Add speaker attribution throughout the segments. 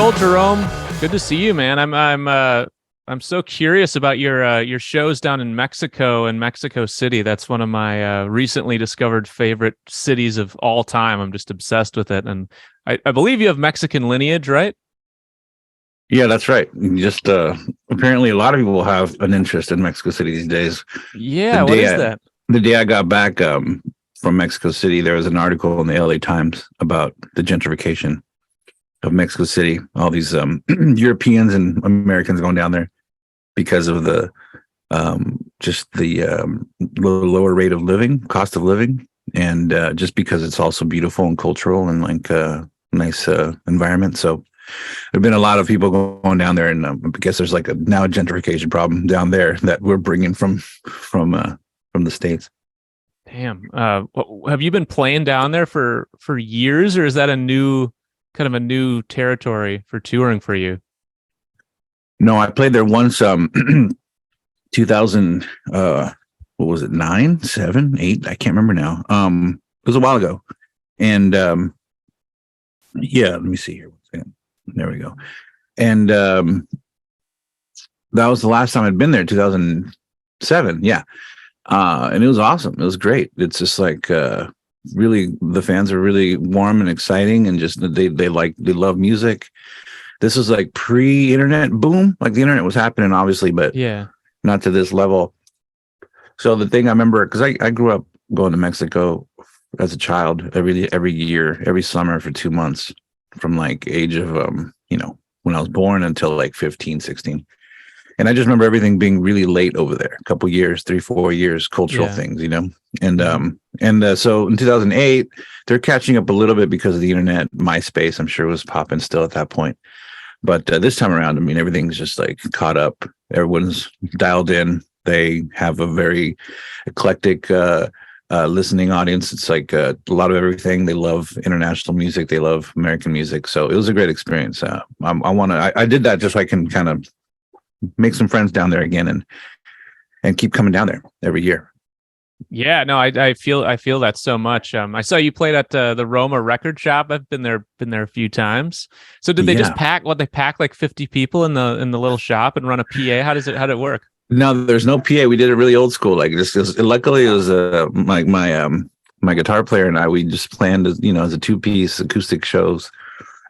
Speaker 1: Well, Jerome, good to see you, man. I'm so curious about your shows down in Mexico and Mexico City. That's one of my recently discovered favorite cities of all time. I'm just obsessed with it, and I believe you have Mexican lineage, right?
Speaker 2: Yeah, that's right. Just apparently, a lot of people have an interest in Mexico City these days. The
Speaker 1: Yeah, what
Speaker 2: day
Speaker 1: is
Speaker 2: I,
Speaker 1: that?
Speaker 2: the day I got back from Mexico City, there was an article in the LA Times about the gentrification of Mexico City. All these Europeans and Americans going down there because of the just the lower rate of living, cost of living, and just because it's also beautiful and cultural and like nice environment. So there've been a lot of people going down there, and I guess there's like now a gentrification problem down there that we're bringing from the States.
Speaker 1: Damn. Have you been playing down there for years, or is that a new territory for touring for you?
Speaker 2: No, I played there once. 2000. What was it? 9, 7, 8? I can't remember now. It was a while ago, and yeah. Let me see here. There we go. And that was the last time I'd been there, 2007. Yeah. And it was awesome. It was great. It's just like really, the fans are really warm and exciting, and just they love music. This was like pre-internet boom. Like the internet was happening, obviously, but
Speaker 1: Yeah.
Speaker 2: not to this level. So the thing I remember, because I grew up going to Mexico as a child every year, every summer for 2 months, from like age of when I was born until like 15, 16. And I just remember everything being really late over there, a couple years, 3, 4 years, cultural things, and so in 2008 they're catching up a little bit because of the internet. MySpace, I'm sure, was popping still at that point, but this time around, I mean, everything's just like caught up. Everyone's dialed in. They have a very eclectic listening audience. It's like a lot of everything. They love international music. They love American music. So it was a great experience. I did that just so I can kind of make some friends down there again and keep coming down there every year.
Speaker 1: Yeah, no, I feel that so much. I saw you played at the Roma record shop. I've been there a few times. So did they just pack like 50 people in the little shop and run a PA? How did it work?
Speaker 2: No, there's no PA. We did it really old school. Like this is, luckily it was like my guitar player and I, we just planned as a 2-piece acoustic shows.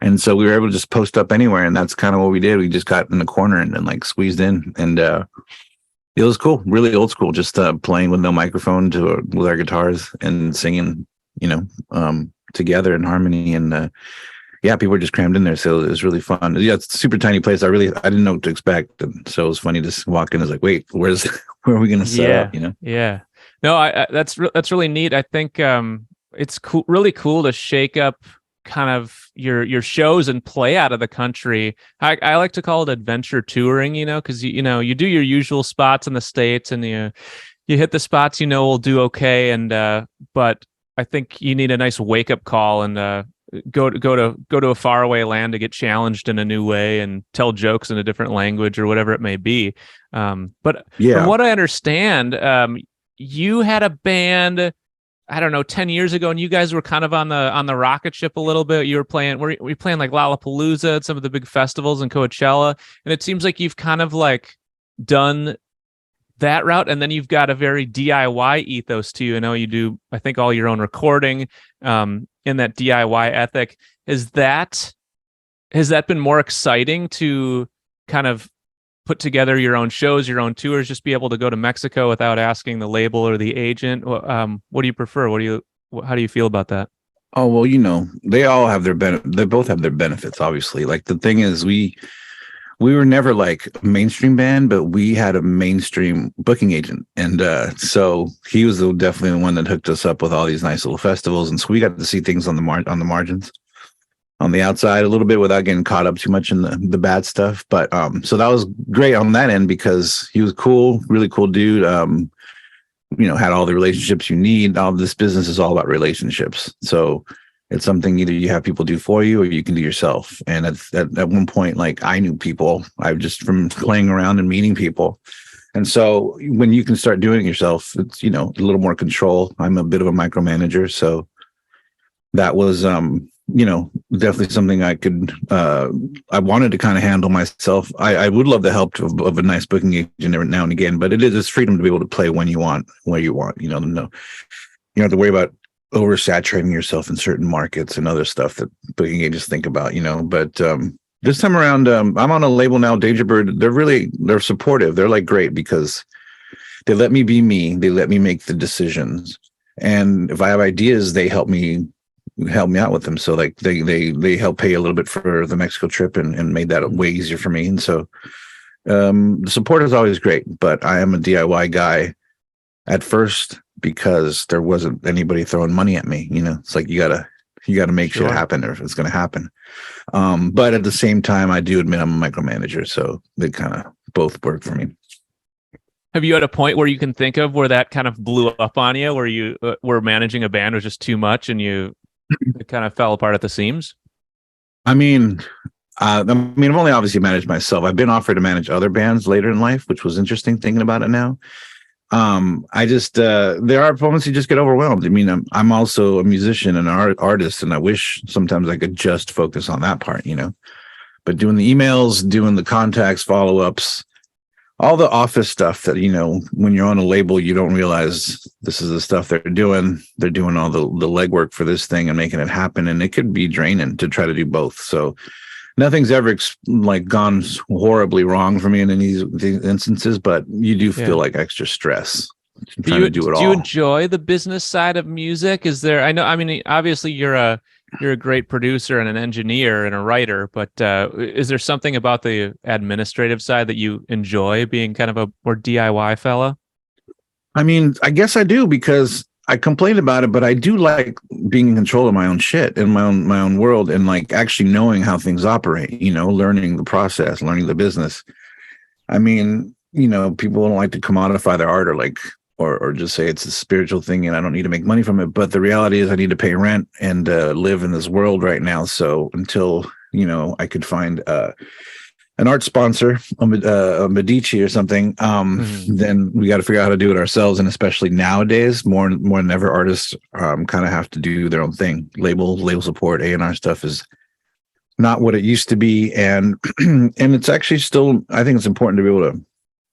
Speaker 2: And so we were able to just post up anywhere, and that's kind of what we did. We just got in the corner and then like squeezed in, and it was cool, really old school, just playing with no microphone with our guitars and singing, together in harmony. And yeah, people were just crammed in there, so it was really fun. Yeah, it's a super tiny place. I didn't know what to expect, and so it was funny to walk in. I was like, wait, where are we going to set up?
Speaker 1: Yeah. No, that's really neat. I think it's cool, really cool to shake up kind of your shows and play out of the country. I like to call it adventure touring, because you do your usual spots in the States, and you hit the spots will do okay, and but I think you need a nice wake up call and go to a faraway land to get challenged in a new way and tell jokes in a different language or whatever it may be. But
Speaker 2: yeah,
Speaker 1: from what I understand, you had a band, I don't know, 10 years ago, and you guys were kind of on the rocket ship a little bit. You were playing, were you playing like Lollapalooza at some of the big festivals and Coachella? And it seems like you've kind of like done that route, and then you've got a very DIY ethos to you. I know you do, I think, all your own recording in that DIY ethic. Has that been more exciting to kind of put together your own shows, your own tours, just be able to go to Mexico without asking the label or the agent? What do you prefer? How do you feel about that?
Speaker 2: Oh, well, they all have they both have their benefits, obviously. Like the thing is, we were never like a mainstream band, but we had a mainstream booking agent. And so he was definitely the one that hooked us up with all these nice little festivals. And so we got to see things on the margins, on the outside a little bit, without getting caught up too much in the bad stuff. But so that was great on that end, because he was cool, really cool dude. Had all the relationships you need. All this business is all about relationships. So it's something either you have people do for you or you can do yourself. And at one point, like, I knew people, I just from playing around and meeting people. And so when you can start doing it yourself, it's, a little more control. I'm a bit of a micromanager. So that was, definitely something I could, I wanted to kind of handle myself. I would love the help of a nice booking agent every now and again, but it's freedom to be able to play when you want, where you want, no, you don't have to worry about oversaturating yourself in certain markets and other stuff that booking agents think about, but, this time around, I'm on a label now, Dangerbird. They're supportive. They're like great because they let me be me. They let me make the decisions. And if I have ideas, they help me out with them. So like they help pay a little bit for the Mexico trip and made that way easier for me. And so the support is always great, but I am a DIY guy at first because there wasn't anybody throwing money at me. It's like you gotta make shit happen or if it's going to happen. But at the same time, I do admit I'm a micromanager, so they kind of both work for me.
Speaker 1: Have you had a point where you can think of where that kind of blew up on you, where you were managing a band was just too much and it kind of fell apart at the seams?
Speaker 2: I've only obviously managed myself. I've been offered to manage other bands later in life, which was interesting thinking about it now. I just there are moments you just get overwhelmed. I'm also a musician and an artist, and I wish sometimes I could just focus on that part, but doing the emails, doing the contacts, follow-ups, all the office stuff that, when you're on a label, you don't realize this is the stuff they're doing. They're doing all the legwork for this thing and making it happen. And it could be draining to try to do both. So nothing's ever gone horribly wrong for me in these instances, but you do feel like extra stress trying to do it all.
Speaker 1: Do you enjoy the business side of music? Obviously you're a great producer and an engineer and a writer, but is there something about the administrative side that you enjoy, being kind of a more DIY fella?
Speaker 2: I guess I do, because I complain about it, but I do like being in control of my own shit and my own world, and like actually knowing how things operate, learning the process, learning the business. People don't like to commodify their art or just say it's a spiritual thing and I don't need to make money from it. But the reality is I need to pay rent and live in this world right now. So until, I could find an art sponsor, a Medici or something, then we got to figure out how to do it ourselves. And especially nowadays, more than ever, artists kind of have to do their own thing. Label support, A&R stuff is not what it used to be. And it's actually still, I think it's important to be able to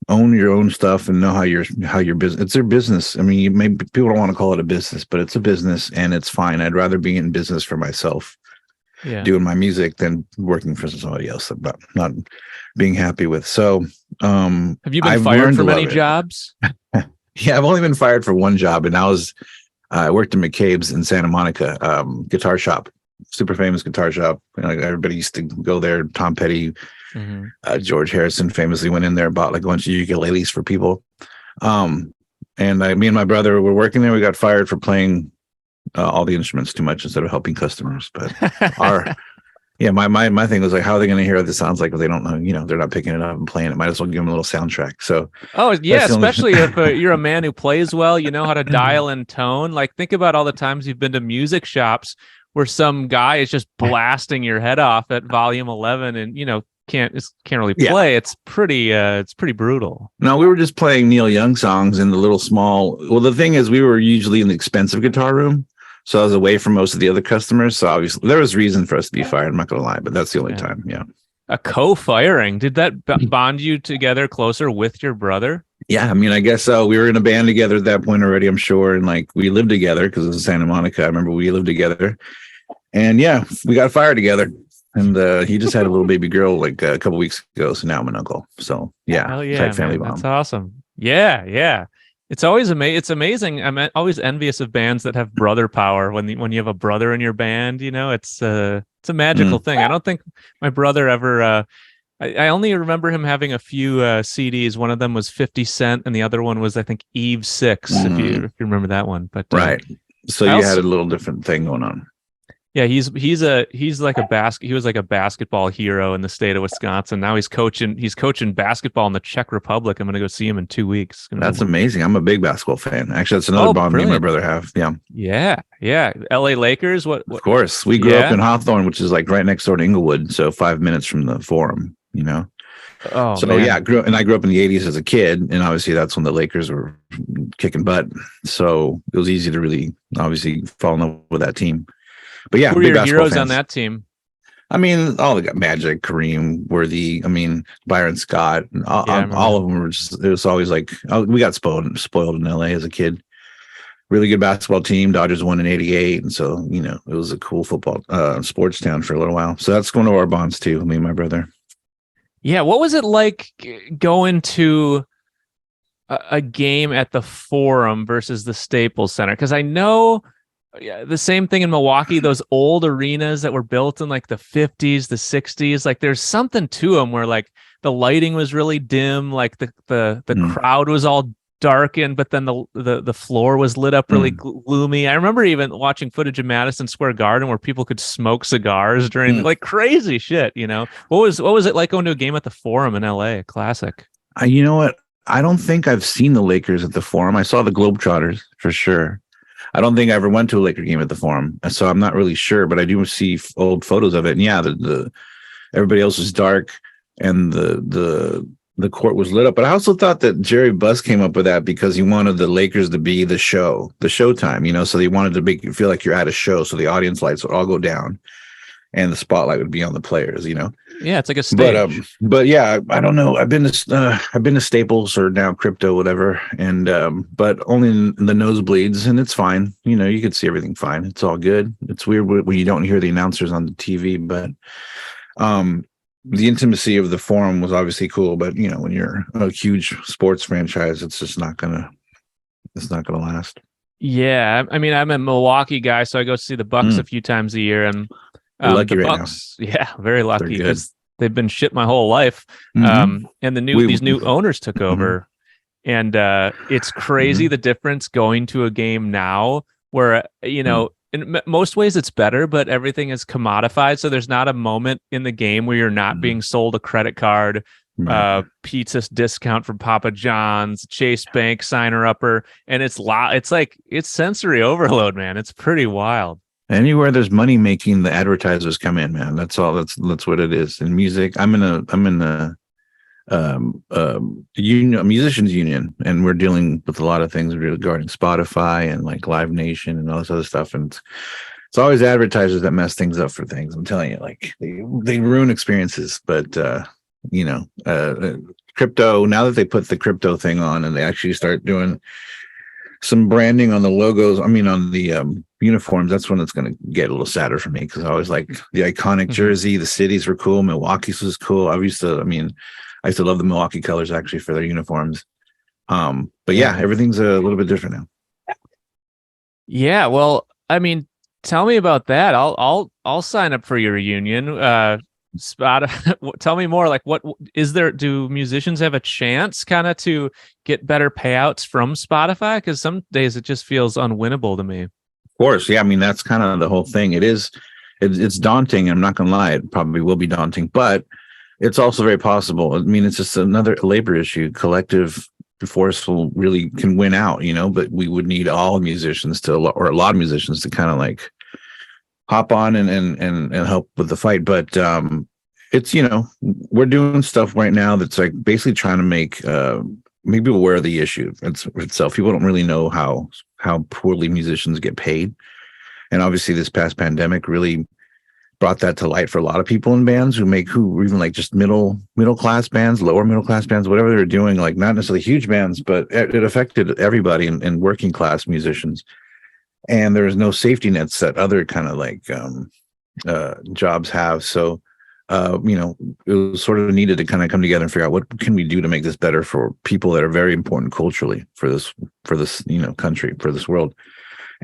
Speaker 2: own your own stuff and know how your business, it's their business. Maybe people don't want to call it a business, but it's a business and it's fine. I'd rather be in business for myself, doing my music, than working for somebody else that I'm not being happy with. So,
Speaker 1: have you been fired from any jobs?
Speaker 2: Yeah, I've only been fired for one job, and I worked in McCabe's in Santa Monica, guitar shop, super famous guitar shop. Everybody used to go there. Tom Petty, George Harrison famously went in there, bought like a bunch of ukuleles for people. Me and my brother were working there. We got fired for playing all the instruments too much instead of helping customers. But my thing was like, how are they going to hear what this sounds like if they don't know? They're not picking it up and playing it. Might as well give them a little soundtrack. So
Speaker 1: especially if you're a man who plays well, you know how to dial in tone. Like, think about all the times you've been to music shops where some guy is just blasting your head off at volume 11 and can't really play. Yeah. It's pretty brutal.
Speaker 2: No, we were just playing Neil Young songs in the little small. Well, the thing is, we were usually in the expensive guitar room, so I was away from most of the other customers. So obviously, there was reason for us to be fired. I'm not gonna lie, but that's the only time. Yeah.
Speaker 1: A co-firing. Did that bond you together closer with your brother?
Speaker 2: Yeah, I guess so. We were in a band together at that point already, I'm sure, and we lived together because it was Santa Monica. I remember we lived together, and we got fired together. And he just had a little baby girl a couple weeks ago, so now I'm an uncle. So tight family bond.
Speaker 1: That's awesome. Yeah. It's always it's amazing. I'm always envious of bands that have brother power. When you have a brother in your band, it's a magical thing. I don't think my brother ever. I only remember him having a few CDs. One of them was 50 Cent, and the other one was, I think, Eve 6. If you remember that one. But
Speaker 2: right. So you had a little different thing going on.
Speaker 1: Yeah, he was like a basketball hero in the state of Wisconsin. Now he's coaching basketball in the Czech Republic. I'm going to go see him in 2 weeks.
Speaker 2: That's amazing. I'm a big basketball fan. Actually, that's another bond me and my brother have. Yeah.
Speaker 1: LA Lakers. What?
Speaker 2: Of course, we grew up in Hawthorne, which is like right next door to Inglewood, so 5 minutes from the Forum.
Speaker 1: Oh,
Speaker 2: so
Speaker 1: man.
Speaker 2: I grew up in the 80s as a kid, and obviously that's when the Lakers were kicking butt. So it was easy to really obviously fall in love with that team. But yeah,
Speaker 1: Who are
Speaker 2: big
Speaker 1: your
Speaker 2: basketball
Speaker 1: heroes on
Speaker 2: fans.
Speaker 1: that team?
Speaker 2: I mean, all the got Magic, Kareem, Worthy. I mean, Byron Scott.
Speaker 1: Yeah, I
Speaker 2: All
Speaker 1: remember.
Speaker 2: of them were just. It was always like, oh, we got spoiled in LA as a kid. Really good basketball team. Dodgers won in '88, and so it was a cool football sports town for a little while. So that's one of our bonds too. Me and my brother.
Speaker 1: Yeah, what was it like going to a game at the Forum versus the Staples Center? Because I know the same thing in Milwaukee, those old arenas that were built in like the 50s, the 60s, like there's something to them where like the lighting was really dim, like the crowd was all darkened, but then the floor was lit up really gloomy. I remember even watching footage of Madison Square Garden where people could smoke cigars during like crazy shit, What was it like going to a game at the Forum in LA? Classic.
Speaker 2: You know what? I don't think I've seen the Lakers at the Forum. I saw the Globetrotters for sure. I don't think I ever went to a Laker game at the Forum, so I'm not really sure. But I do see old photos of it, and yeah, the everybody else was dark, and the court was lit up. But I also thought that Jerry Buss came up with that because he wanted the Lakers to be the showtime, so they wanted to make you feel like you're at a show, so the audience lights would all go down, and the spotlight would be on the players.
Speaker 1: Yeah, it's like a stage.
Speaker 2: But yeah, I don't know. I've been to Staples or now Crypto, whatever, and but only in the nosebleeds, and it's fine. You could see everything fine. It's all good. It's weird when you don't hear the announcers on the TV, but the intimacy of the Forum was obviously cool. But when you're a huge sports franchise, it's just not gonna last.
Speaker 1: Yeah, I mean, I'm a Milwaukee guy, so I go see the Bucks a few times a year, and
Speaker 2: lucky
Speaker 1: the
Speaker 2: right
Speaker 1: Bucks, yeah, very lucky
Speaker 2: They're good.
Speaker 1: because they've been shit my whole life.
Speaker 2: Mhm.
Speaker 1: And these new owners took over, and it's crazy the difference going to a game now, where in most ways it's better, but everything is commodified. So there's not a moment in the game where you're not being sold a credit card,
Speaker 2: Right.
Speaker 1: pizza discount from Papa John's, Chase Bank signer upper, and it's sensory overload, man. It's pretty wild.
Speaker 2: Anywhere there's money making, the advertisers come in, man. That's all. That's what it is. In music, I'm in a union, a musicians union, and we're dealing with a lot of things regarding Spotify and like Live Nation and all this other stuff. And it's always advertisers that mess things up for things. I'm telling you, like they ruin experiences. But crypto. Now that they put the crypto thing on, and they actually start doing some branding on the logos, on the uniforms, that's when it's going to get a little sadder for me, because I always like the iconic jersey. The cities were cool. Milwaukee's was cool. I used to love the Milwaukee colors actually for their uniforms. But yeah, everything's a little bit different now.
Speaker 1: Yeah, well, I mean, tell me about that. I'll sign up for your union. Tell me more. Like, what is there? Do musicians have a chance kind of to get better payouts from Spotify? Because some days it just feels unwinnable to me.
Speaker 2: Of course, yeah. I mean, that's kind of the whole thing. It's daunting. I'm not gonna lie, it probably will be daunting, but it's also very possible. I mean, it's just another labor issue. Collective forceful really can win out, but we would need all musicians or a lot of musicians to kind of like hop on and help with the fight. But it's we're doing stuff right now that's like basically trying to make people aware of the issue itself. People don't really know how poorly musicians get paid, and obviously this past pandemic really brought that to light for a lot of people in bands who even like just middle class bands, lower middle class bands, whatever they're doing, like not necessarily huge bands, but it affected everybody in working class musicians. And there's no safety nets that other kind of like jobs have. So, it was sort of needed to kind of come together and figure out what can we do to make this better for people that are very important culturally for this country, for this world,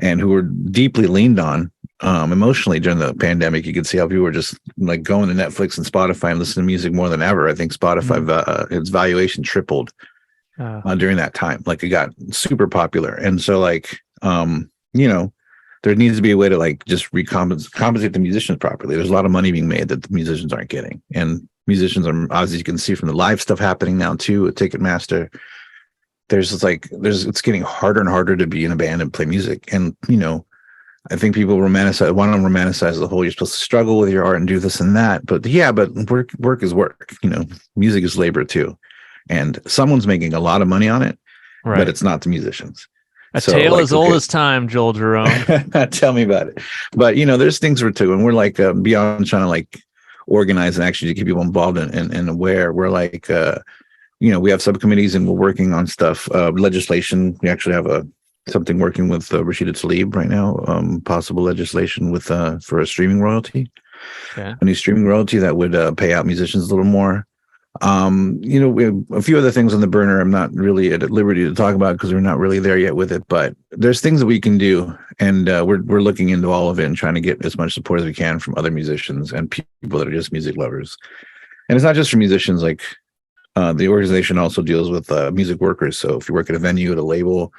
Speaker 2: and who were deeply leaned on emotionally during the pandemic. You could see how people were just like going to Netflix and Spotify and listening to music more than ever. I think Spotify, its valuation tripled during that time. Like it got super popular. And so like, there needs to be a way to like just compensate the musicians properly. There's a lot of money being made that the musicians aren't getting. And musicians are, as you can see from the live stuff happening now too, at Ticketmaster, it's getting harder and harder to be in a band and play music. And, I think people want to romanticize the whole, you're supposed to struggle with your art and do this and that. But yeah, but work is work. Music is labor too. And someone's making a lot of money on it,
Speaker 1: right?
Speaker 2: But it's not the musicians.
Speaker 1: A
Speaker 2: So,
Speaker 1: tale
Speaker 2: like,
Speaker 1: as old
Speaker 2: okay.
Speaker 1: as time, Joel Jerome.
Speaker 2: Tell me about it. But there's things we're doing. We're like beyond trying to like organize and actually to keep people involved and aware. We're like we have subcommittees and we're working on stuff. Legislation. We actually have something working with Rashida Tlaib right now. Possible legislation with for a streaming royalty.
Speaker 1: Okay.
Speaker 2: A new streaming royalty that would pay out musicians a little more. We have a few other things on the burner I'm not really at liberty to talk about because we're not really there yet with it, but there's things that we can do, and we're looking into all of it and trying to get as much support as we can from other musicians and people that are just music lovers. And it's not just for musicians. Like the organization also deals with music workers. So if you work at a venue, at a label,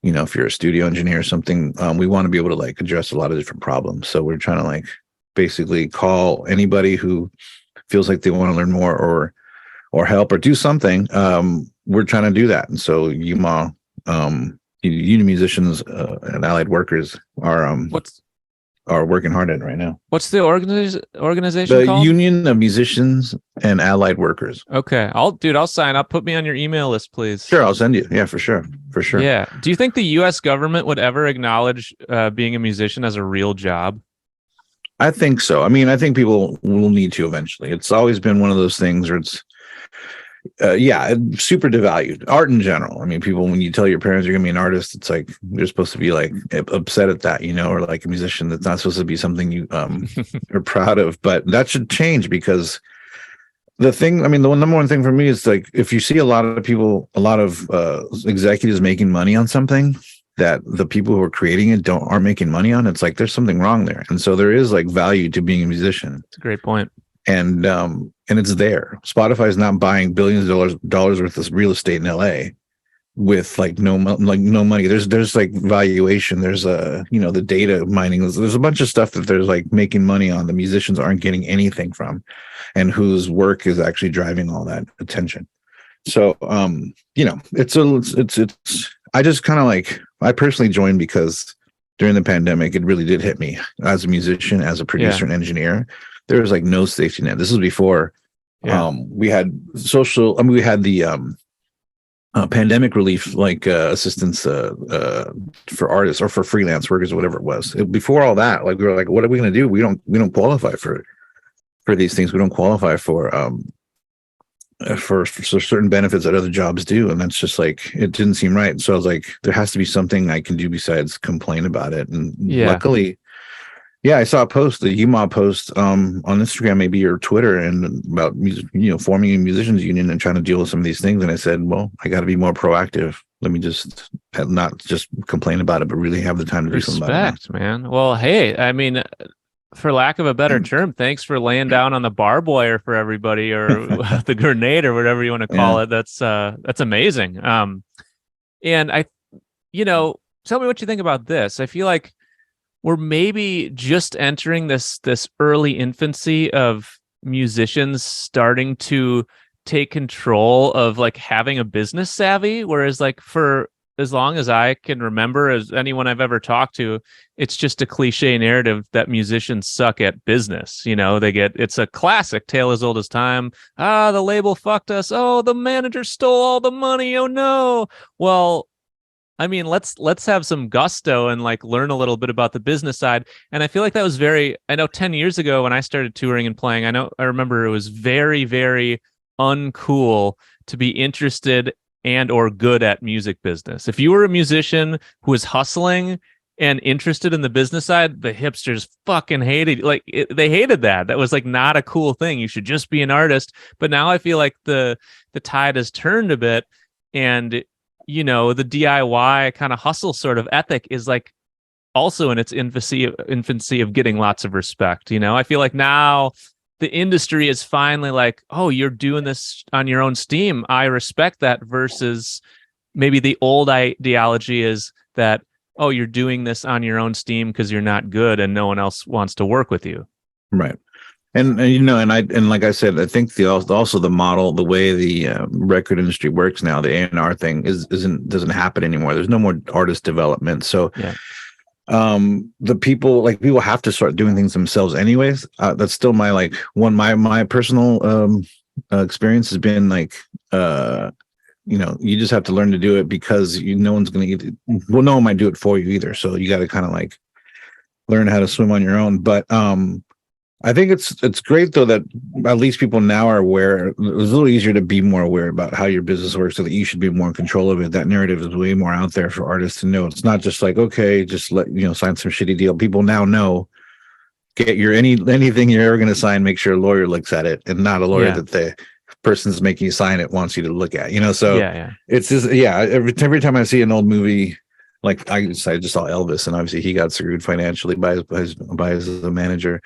Speaker 2: if you're a studio engineer or something, we want to be able to like address a lot of different problems. So we're trying to like basically call anybody who feels like they want to learn more or help or do something. We're trying to do that. And so UMA, union musicians and allied workers are working hard at it right now.
Speaker 1: What's the organization
Speaker 2: The
Speaker 1: called?
Speaker 2: Union of Musicians and Allied Workers.
Speaker 1: Okay. I'll sign up. Put me on your email list, please.
Speaker 2: Sure, I'll send you. Yeah, for sure. For sure.
Speaker 1: Yeah. Do you think the US government would ever acknowledge being a musician as a real job?
Speaker 2: I think so. I mean, I think people will need to eventually. It's always been one of those things where it's super devalued. Art in general. I mean, people, when you tell your parents you're gonna be an artist, it's like you're supposed to be like upset at that, or like a musician that's not supposed to be something you are proud of. But that should change because the number one thing for me is like if you see a lot of executives making money on something that the people who are creating it aren't making money on, it's like there's something wrong there. And so there is like value to being a musician.
Speaker 1: It's a great point.
Speaker 2: And it's there. Spotify is not buying billions of dollars worth of real estate in LA with no money. There's like valuation. There's the data mining. There's a bunch of stuff that there's like making money on. The musicians aren't getting anything from, and whose work is actually driving all that attention. So it's I just kind of like I personally joined because during the pandemic it really did hit me as a musician, as a producer and engineer. There was like no safety net. This was before we had we had the pandemic relief assistance for artists or for freelance workers or whatever it was. Before all that, like we were like, what are we going to do? We don't qualify for these things. We don't qualify for certain benefits that other jobs do, and that's just like it didn't seem right. So I was like, there has to be something I can do besides complain about it. And luckily. Yeah, I saw a post, the UMA post on Instagram, maybe or Twitter, and about forming a musicians union and trying to deal with some of these things. And I said, well, I got to be more proactive. Let me just not just complain about it, but really have the time to do something about it.
Speaker 1: Respect, man. Well, hey, I mean, for lack of a better term, thanks for laying down on the barbed wire for everybody, or the grenade, or whatever you want to call it. That's amazing. And tell me what you think about this. I feel like we're maybe just entering this early infancy of musicians starting to take control of like having a business savvy, whereas like for as long as I can remember, as anyone I've ever talked to, it's just a cliche narrative that musicians suck at business. It's a classic tale as old as time. The label fucked us. Oh, the manager stole all the money. Oh no. Well, I mean, let's have some gusto and like learn a little bit about the business side. And I feel like that was I know 10 years ago when I started touring and playing, I remember it was very, very uncool to be interested and or good at music business. If you were a musician who was hustling and interested in the business side, the hipsters fucking hated, they hated that. That was like not a cool thing. You should just be an artist. But now I feel like the tide has turned a bit, and the DIY kind of hustle sort of ethic is like also in its infancy of getting lots of respect. I feel like now the industry is finally like, oh, you're doing this on your own steam. I respect that, versus maybe the old ideology is that, oh, you're doing this on your own steam because you're not good and no one else wants to work with you.
Speaker 2: Right. And like I said, I think also the model, the way the record industry works now, the A&R thing doesn't happen anymore. There's no more artist development. So the people have to start doing things themselves anyways. That's still my personal experience has been like you just have to learn to do it because no one's going to, well, no one might do it for you either. So you got to kind of like learn how to swim on your own. But I think it's great though that at least people now are aware. It was a little easier to be more aware about how your business works, so that you should be more in control of it. That narrative is way more out there for artists to know. It's not just like, okay, just let sign some shitty deal. People now know. Get your anything you're ever going to sign, make sure a lawyer looks at it, and not a lawyer that the person's making you sign it wants you to look at. So it's just every time I see an old movie, like I just saw Elvis, and obviously he got screwed financially by his manager.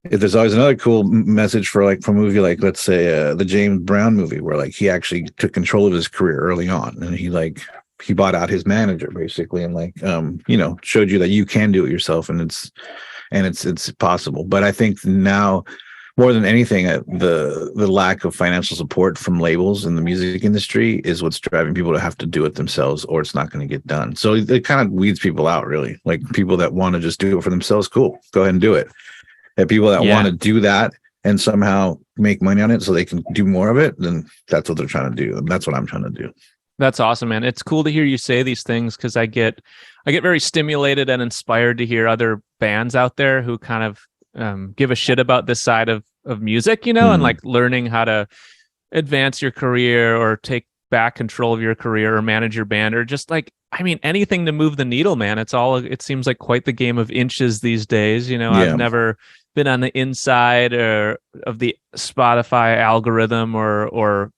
Speaker 2: There's always another cool message for like from a movie, like let's say the James Brown movie, where like he actually took control of his career early on, and he bought out his manager basically, and like showed you that you can do it yourself, and it's possible. But I think now more than anything, the lack of financial support from labels in the music industry is what's driving people to have to do it themselves, or it's not going to get done. So it kind of weeds people out, really. Like people that want to just do it for themselves, cool, go ahead and do it. And people that want to do that and somehow make money on it so they can do more of it, then that's what they're trying to do. And that's what I'm trying to do.
Speaker 1: That's awesome, man. It's cool to hear you say these things, because I get very stimulated and inspired to hear other bands out there who kind of give a shit about this side of music, and like learning how to advance your career or take back control of your career or manage your band, or just like, anything to move the needle, man. It seems like quite the game of inches these days. I've never been on the inside of the Spotify algorithm or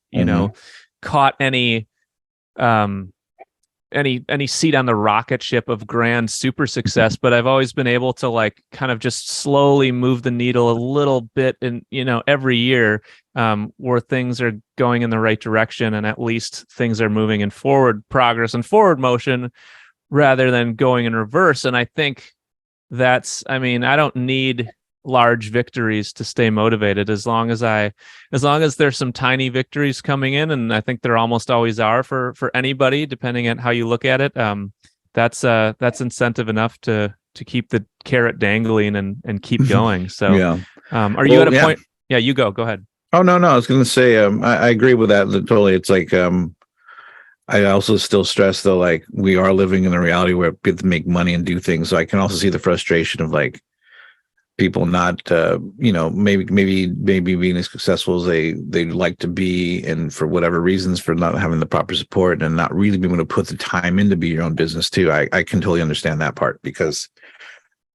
Speaker 1: caught any seat on the rocket ship of grand super success, but I've always been able to like kind of just slowly move the needle a little bit in every year, where things are going in the right direction, and at least things are moving in forward progress and forward motion rather than going in reverse. And I think I don't need large victories to stay motivated, as long as there's some tiny victories coming in, and I think there almost always are for anybody, depending on how you look at it. That's incentive enough to keep the carrot dangling and keep going. So are you at a point? Yeah, you go ahead.
Speaker 2: Oh no, I was going to say I agree with that totally. It's like I also still stress though, like we are living in a reality where people make money and do things. So I can also see the frustration of like people not maybe being as successful as they'd like to be, and for whatever reasons, for not having the proper support and not really being able to put the time in to be your own business too. I can totally understand that part, because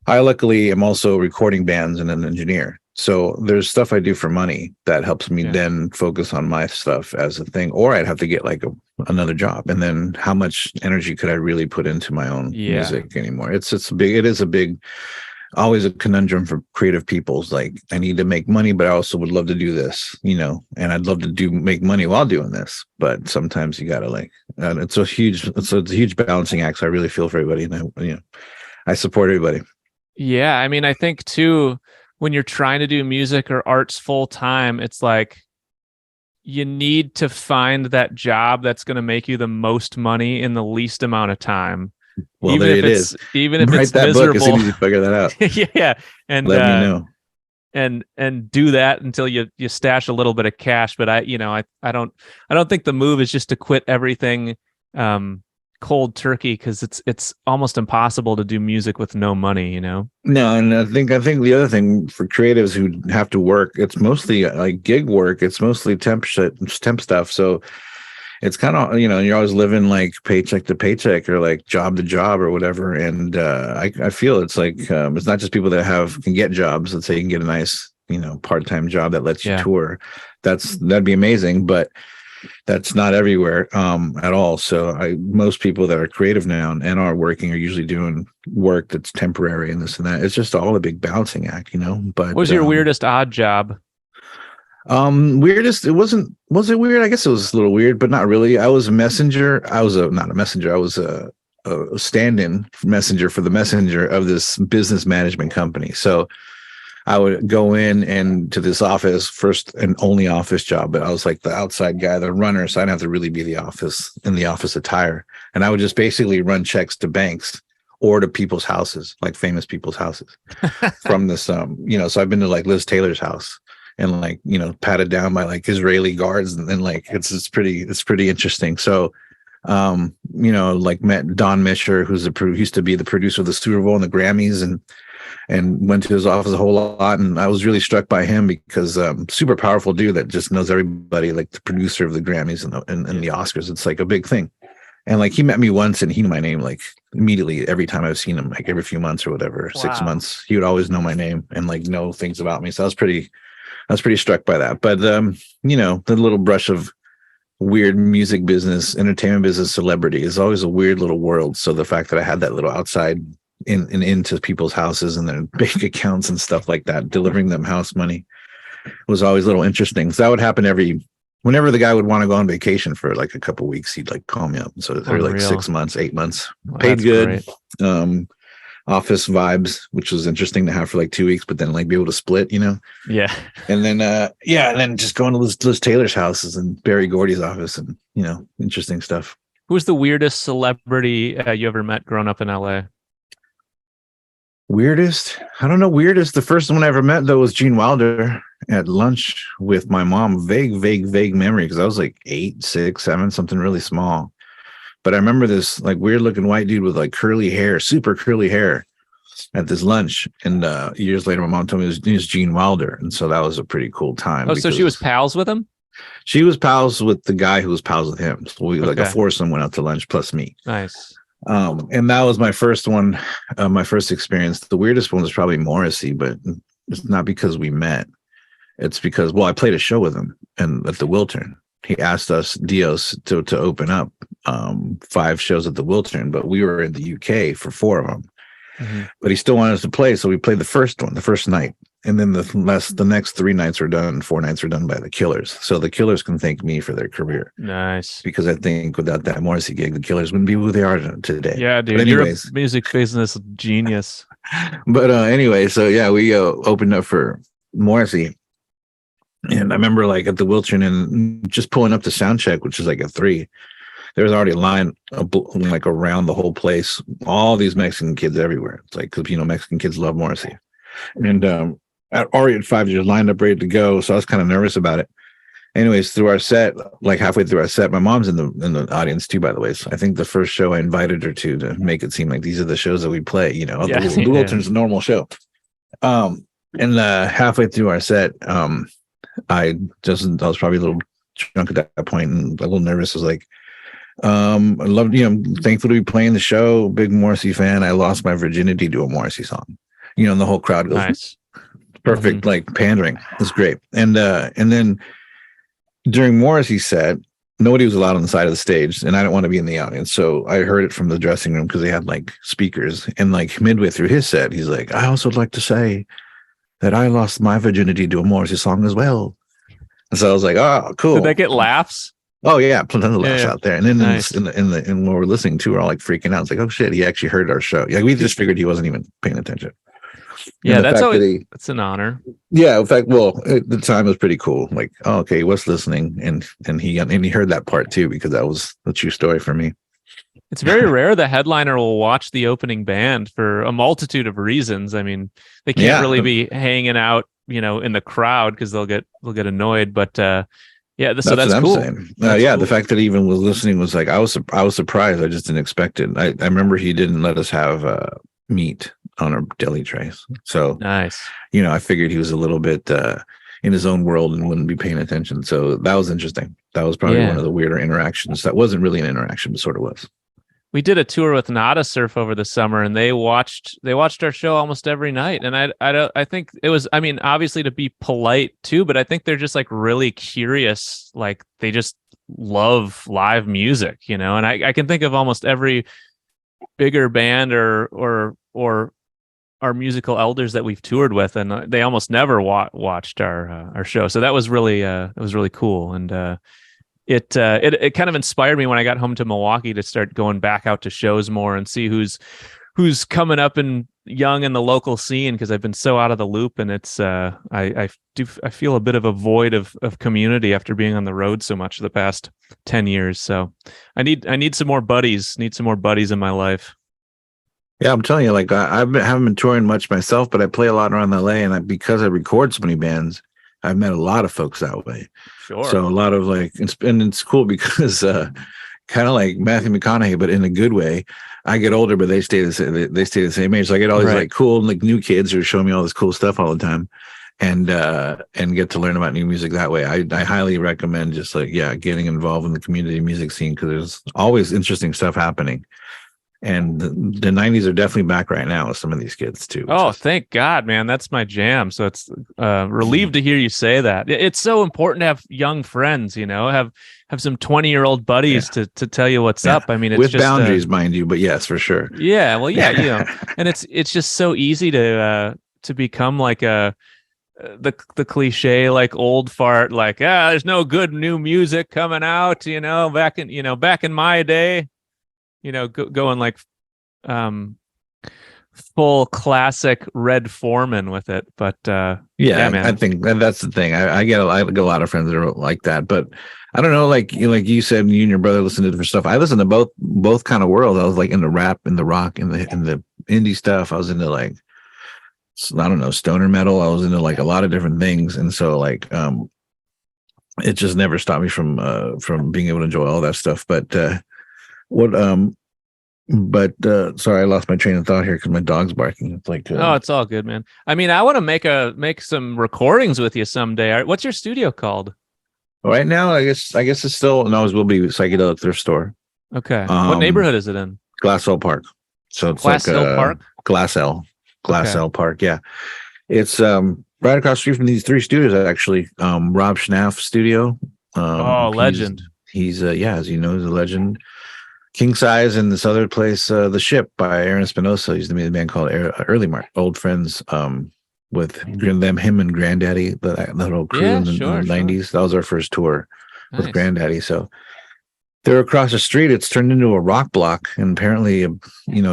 Speaker 2: I luckily am also recording bands and an engineer. So there's stuff I do for money that helps me then focus on my stuff as a thing, or I'd have to get like another job. And then how much energy could I really put into my own music anymore? It is a big always a conundrum for creative people's like, I need to make money, but I also would love to do this, and I'd love to make money while doing this. But sometimes you gotta like, it's a huge balancing act. So I really feel for everybody, and I support everybody.
Speaker 1: Yeah. I think too, when you're trying to do music or arts full time, it's like you need to find that job that's going to make you the most money in the least amount of time.
Speaker 2: Well, even if
Speaker 1: it's miserable,
Speaker 2: book as soon as you figure that out.
Speaker 1: Yeah, and
Speaker 2: let me know,
Speaker 1: and do that until you stash a little bit of cash. But I don't think the move is just to quit everything cold turkey, because it's almost impossible to do music with no money. No,
Speaker 2: and I think the other thing for creatives who have to work, it's mostly like gig work. It's mostly temp stuff. So it's kind of, you're always living like paycheck to paycheck or like job to job or whatever. And I feel it's like it's not just people that can get jobs. Let's say you can get a nice, part-time job that lets you tour. That'd be amazing, but that's not everywhere at all. So most people that are creative now and are working are usually doing work that's temporary and this and that. It's just all a big balancing act, But
Speaker 1: what was your weirdest odd job?
Speaker 2: Weirdest, was it weird? I guess it was a little weird, but not really. I was a messenger. I was not a messenger. I was a stand-in messenger for the messenger of this business management company. So I would go in and to this office, first and only office job, but I was like the outside guy, the runner. So I didn't have to really be in the office attire. And I would just basically run checks to banks or to people's houses, like famous people's houses from this, so I've been to like Liz Taylor's house. and like, you know, patted down by like Israeli guards, and then like it's pretty interesting. So you know, like met Don Misher, who's used to be the producer of the Super Bowl and the Grammys, and went to his office a whole lot. And I was really struck by him because super powerful dude that just knows everybody, like the producer of the Grammys and the Oscars. It's like a big thing. And like he met me once and he knew my name like immediately every time I've seen him, like every few months or whatever,
Speaker 1: Wow.
Speaker 2: 6 months, he would always know my name and like know things about me. So I was pretty struck by that. But you know, the little brush of weird music business, entertainment business, celebrity is always a weird little world. So the fact that I had that little outside into people's houses and their bank accounts and stuff like that, delivering them house money, was always a little interesting. So that would happen whenever the guy would want to go on vacation for like a couple of weeks, he'd like call me up. So every like 6 months, 8 months, paid good. Great. Office vibes, which was interesting to have for like 2 weeks, but then like be able to split, you know?
Speaker 1: Yeah.
Speaker 2: And then, and then just going to Liz Taylor's houses and Barry Gordy's office and, you know, interesting stuff.
Speaker 1: Who was the weirdest celebrity you ever met growing up in LA?
Speaker 2: Weirdest? I don't know. Weirdest. The first one I ever met though was Gene Wilder at lunch with my mom. Vague memory because I was like 8, 6, 7, something really small. But I remember this like weird looking white dude with like curly hair, super curly hair at this lunch. And years later, my mom told me it was Gene Wilder. And so that was a pretty cool time.
Speaker 1: Oh, so she was pals with him?
Speaker 2: She was pals with the guy who was pals with him. So we like a foursome went out to lunch plus me.
Speaker 1: Nice.
Speaker 2: And that was my first one, my first experience. The weirdest one was probably Morrissey, but it's not because we met. It's because, well, I played a show with him and at the Wiltern. He asked us Dios to open up 5 shows at the Wiltern, but we were in the UK for 4 of them. Mm-hmm. But he still wanted us to play, so we played the first one, the first night, and then the next 3 nights were done. 4 nights were done by the Killers, so the Killers can thank me for their career.
Speaker 1: Nice,
Speaker 2: because I think without that Morrissey gig, the Killers wouldn't be who they are today.
Speaker 1: Yeah, dude, anyways, you're a music business genius.
Speaker 2: But anyway, so yeah, we opened up for Morrissey. And I remember like at the Wiltern and just pulling up the sound check, which is like at 3, there was already a line like around the whole place. All these Mexican kids everywhere. It's like, because, you know, Mexican kids love Morrissey. And already at 5 years lined up ready to go. So I was kind of nervous about it. Anyways, through our set, like halfway through our set, my mom's in the audience too, by the way. So I think the first show I invited her to make it seem like these are the shows that we play, you know, the Wiltern's a normal show. And halfway through our set, I was probably a little drunk at that point and a little nervous. I was like, I loved, you know, thankful to be playing the show. Big Morrissey fan. I lost my virginity to a Morrissey song, you know, and the whole crowd goes, nice. Perfect, mm-hmm. Like pandering. It's great. And then during Morrissey's set, nobody was allowed on the side of the stage, and I didn't want to be in the audience. So I heard it from the dressing room because they had like speakers. And like midway through his set, he's like, I also would like to say that I lost my virginity to a Morrissey song as well. And so I was like, oh, cool.
Speaker 1: Did they get laughs?
Speaker 2: Oh yeah, plenty of laughs out there. And then
Speaker 1: nice.
Speaker 2: in when we're listening to, we're all like freaking out. It's like, oh shit, he actually heard our show. Yeah, we just figured he wasn't even paying attention.
Speaker 1: Yeah, that's always that's an honor.
Speaker 2: Yeah, in fact, well, at the time it was pretty cool. Like, oh, okay, he was listening, and he heard that part too, because that was a true story for me.
Speaker 1: It's very rare the headliner will watch the opening band for a multitude of reasons. I mean, they can't really be hanging out, you know, in the crowd because they'll get annoyed. But yeah, so that's cool.
Speaker 2: Cool. The fact that he even was listening was like I was surprised. I just didn't expect it. I remember he didn't let us have meat on our deli trays. So
Speaker 1: nice.
Speaker 2: You know, I figured he was a little bit in his own world and wouldn't be paying attention. So that was interesting. That was probably one of the weirder interactions. That wasn't really an interaction, but sort of was.
Speaker 1: We did a tour with Nada Surf over the summer, and they watched our show almost every night. And I think it was, I mean, obviously to be polite too, but I think they're just like really curious. Like they just love live music, you know. And I can think of almost every bigger band or our musical elders that we've toured with, and they almost never watched our show. So that was really cool. And it kind of inspired me when I got home to Milwaukee to start going back out to shows more and see who's coming up and young in the local scene, because I've been so out of the loop, and it's I feel a bit of a void of community after being on the road so much the past 10 years. So I need some more buddies. Need some more buddies in my life.
Speaker 2: Yeah, I'm telling you, like haven't been touring much myself, but I play a lot around LA, and because I record so many bands, I've met a lot of folks that way.
Speaker 1: Sure.
Speaker 2: So a lot of like, and it's cool because kind of like Matthew McConaughey, but in a good way. I get older, but they stay the same. They stay the same age. So I get all these like cool, like new kids who are showing me all this cool stuff all the time, and get to learn about new music that way. I highly recommend just like getting involved in the community music scene because there's always interesting stuff happening. And the 90s are definitely back right now with some of these kids too.
Speaker 1: Oh, thank God, man. That's my jam. So it's relieved to hear you say that. It's so important to have young friends, you know, have some 20-year-old buddies to tell you what's up. I mean, it's
Speaker 2: with
Speaker 1: just
Speaker 2: boundaries, mind you, but yes, for sure.
Speaker 1: Yeah. Well, yeah, you know, and it's just so easy to become like the cliche, like old fart, like, there's no good new music coming out, you know, back in my day. You know, going like full classic Red Foreman with it, but man.
Speaker 2: I think that's the thing. I get a lot of friends that are like that, but I don't know. Like you said, you and your brother listen to different stuff. I listen to both kind of worlds. I was like into rap, in the rock, in the indie stuff. I was into like, I don't know, stoner metal. I was into like a lot of different things, and so like it just never stopped me from being able to enjoy all that stuff. But sorry, I lost my train of thought here because my dog's barking. It's like
Speaker 1: it's all good, man. I mean, I want to make some recordings with you someday. What's your studio called?
Speaker 2: Right now, I guess it's still will be Psychedelic Thrift Store.
Speaker 1: Okay. What neighborhood is it in?
Speaker 2: Glassell Park. So it's
Speaker 1: Glassell Park?
Speaker 2: Glassell Park. Yeah. It's right across the street from these three studios actually. Rob Schnaff studio.
Speaker 1: Legend.
Speaker 2: He's as you know, he's a legend. King Size and this other place, The Ship by Aaron Espinosa. He used to be the band called Early Mark. Old friends with him and Granddaddy, that whole crew in the 90s. That was our first tour with Granddaddy. So they're across the street. It's turned into a rock block. And apparently,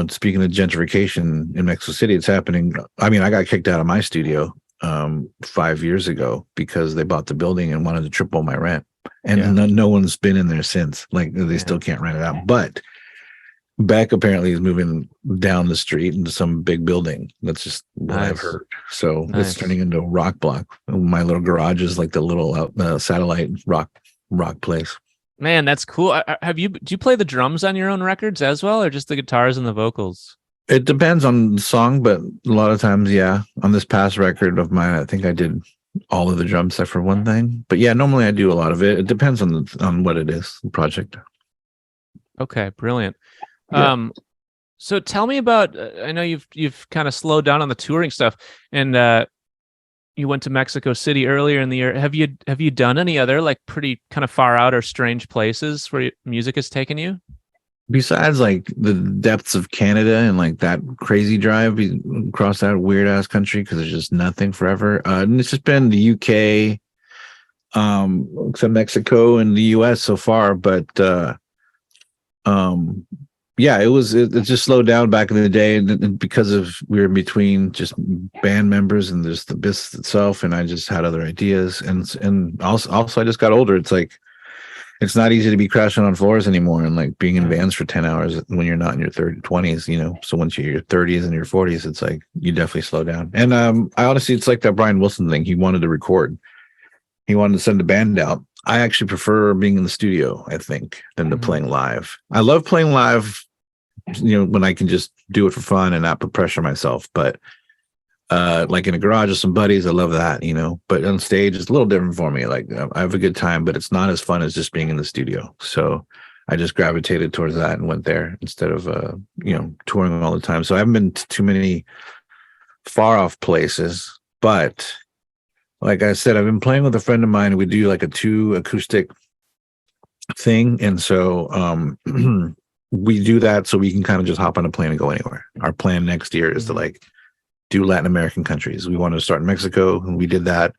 Speaker 2: speaking of gentrification in Mexico City, it's happening. I mean, I got kicked out of my studio 5 years ago because they bought the building and wanted to triple my rent. And no one's been in there since. Like they still can't rent it out. But Beck apparently is moving down the street into some big building. That's just what I've heard. So it's turning into a rock block. My little garage is like the little satellite rock place.
Speaker 1: Man, that's cool. Do you play the drums on your own records as well, or just the guitars and the vocals?
Speaker 2: It depends on the song, but a lot of times, on this past record of mine, I think I did all of the drums except for one thing. But normally I do a lot of it. It depends on what it is, the project.
Speaker 1: Okay, brilliant. So tell me about. I know you've kind of slowed down on the touring stuff, and you went to Mexico City earlier in the year. Have you done any other like pretty kind of far out or strange places where music has taken you?
Speaker 2: Besides like the depths of Canada and like that crazy drive across that weird ass country because there's just nothing forever. And it's just been the UK, except Mexico and the US so far. But it just slowed down back in the day, and because of we were in between just band members and just the business itself, and I just had other ideas, and also I just got older. It's like it's not easy to be crashing on floors anymore and like being in vans for 10 hours when you're not in your 20s, you know. So once you're in your 30s and your 40s, it's like you definitely slow down. And I honestly, it's like that Brian Wilson thing. He wanted to record. He wanted to send a band out. I actually prefer being in the studio, I think, than to playing live. I love playing live, when I can just do it for fun and not put pressure on myself. But like in a garage with some buddies, I love that, but on stage it's a little different for me. Like I have a good time, but it's not as fun as just being in the studio. So I just gravitated towards that and went there instead of touring all the time. So I haven't been to too many far off places, but like I said, I've been playing with a friend of mine. We do like a 2 acoustic thing, and so we do that so we can kind of just hop on a plane and go anywhere. Our plan next year is to like do Latin American countries. We wanted to start in Mexico, and we did that.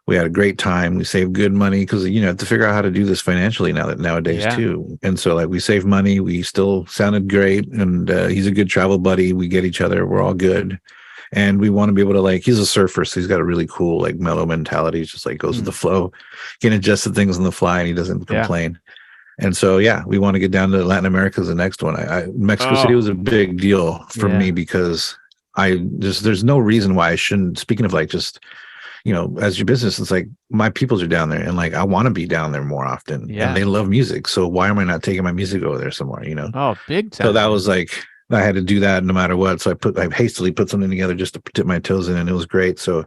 Speaker 2: We had a great time. We saved good money because have to figure out how to do this financially nowadays too. And so like we saved money. We still sounded great, and he's a good travel buddy. We get each other. We're all good, and we want to be able to like. He's a surfer, so he's got a really cool like mellow mentality. He's just like goes with the flow, can adjust the things on the fly, and he doesn't complain. And so, we want to get down to Latin America as the next one. Mexico City was a big deal for me because there's no reason why I shouldn't, speaking of like just, as your business, it's like my peoples are down there, and like I want to be down there more often,
Speaker 1: Yeah.
Speaker 2: and they love music. So why am I not taking my music over there somewhere?
Speaker 1: Oh, big time.
Speaker 2: So that was like I had to do that no matter what. So I hastily put something together just to dip my toes in, and it was great. So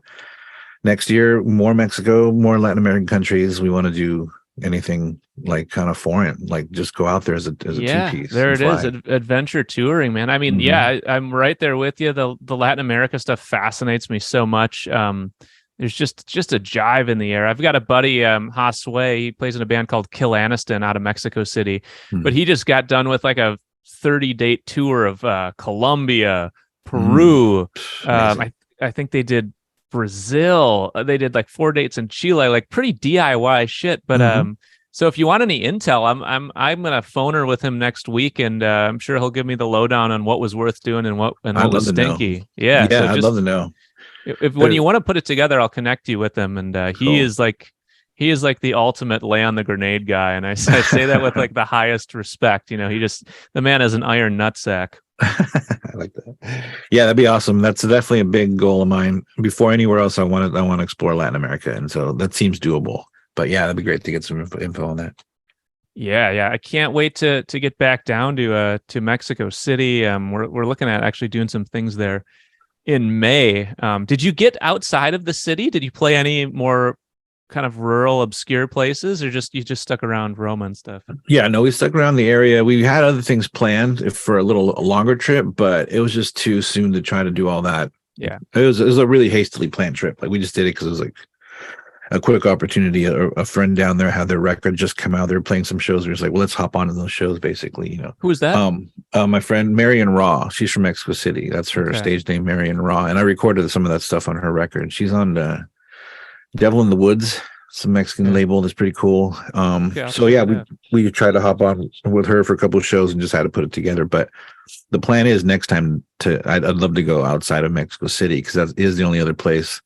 Speaker 2: next year, more Mexico, more Latin American countries. We want to do anything like kind of foreign, like just go out there as a two-piece.
Speaker 1: There it is, adventure touring, man. I mean, I'm right there with you. The Latin America stuff fascinates me so much. There's just a jive in the air. I've got a buddy, Josue. He plays in a band called Kill Aniston out of Mexico City, but he just got done with like a 30-date tour of Colombia, Peru. I think they did Brazil. They did like 4 dates in Chile, like pretty DIY shit. But so if you want any intel, I'm gonna phone her with him next week, and I'm sure he'll give me the lowdown on what was worth doing and what was stinky. Yeah, so
Speaker 2: I'd love to know.
Speaker 1: If when you want to put it together, I'll connect you with him. And
Speaker 2: cool.
Speaker 1: he is like the ultimate lay on the grenade guy, and I say that with like the highest respect. The man is an iron nutsack.
Speaker 2: I like that. Yeah, that'd be awesome. That's definitely a big goal of mine. Before anywhere else, I want to explore Latin America, and so that seems doable. But yeah, that'd be great to get some info on that.
Speaker 1: Yeah. I can't wait to get back down to Mexico City. We're looking at actually doing some things there in May. Did you get outside of the city? Did you play any more kind of rural, obscure places, or you just stuck around Roma and stuff?
Speaker 2: Yeah, no, we stuck around the area. We had other things planned for a longer trip, but it was just too soon to try to do all that.
Speaker 1: Yeah,
Speaker 2: it was a really hastily planned trip. Like we just did it because it was like a quick opportunity. A friend down there had their record just come out. They were playing some shows. We were like, well, let's hop onto those shows, basically.
Speaker 1: Who was that?
Speaker 2: My friend Marion Raw. She's from Mexico City. That's her stage name, Marion Raw. And I recorded some of that stuff on her record. She's on Devil in the Woods, some Mexican label that's pretty cool. So yeah, we tried to hop on with her for a couple of shows and just had to put it together. But the plan is next time I'd love to go outside of Mexico City, because that is the only other place.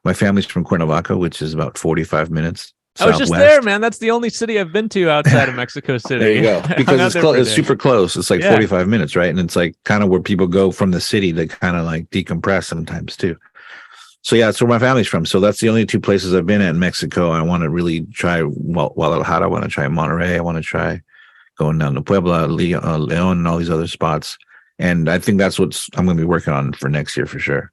Speaker 2: My family's from Cuernavaca, which is about 45 minutes.
Speaker 1: I was just there, man. That's the only city I've been to outside of Mexico City.
Speaker 2: There you go. Because it's super close. It's like 45 minutes, right? And it's like kind of where people go from the city to kind of like decompress sometimes too. So yeah, that's where my family's from. So that's the only 2 places I've been at in Mexico. I want to really try Guadalajara. I want to try Monterrey. I want to try going down to Puebla, Leon, and all these other spots. And I think that's what I'm going to be working on for next year for sure.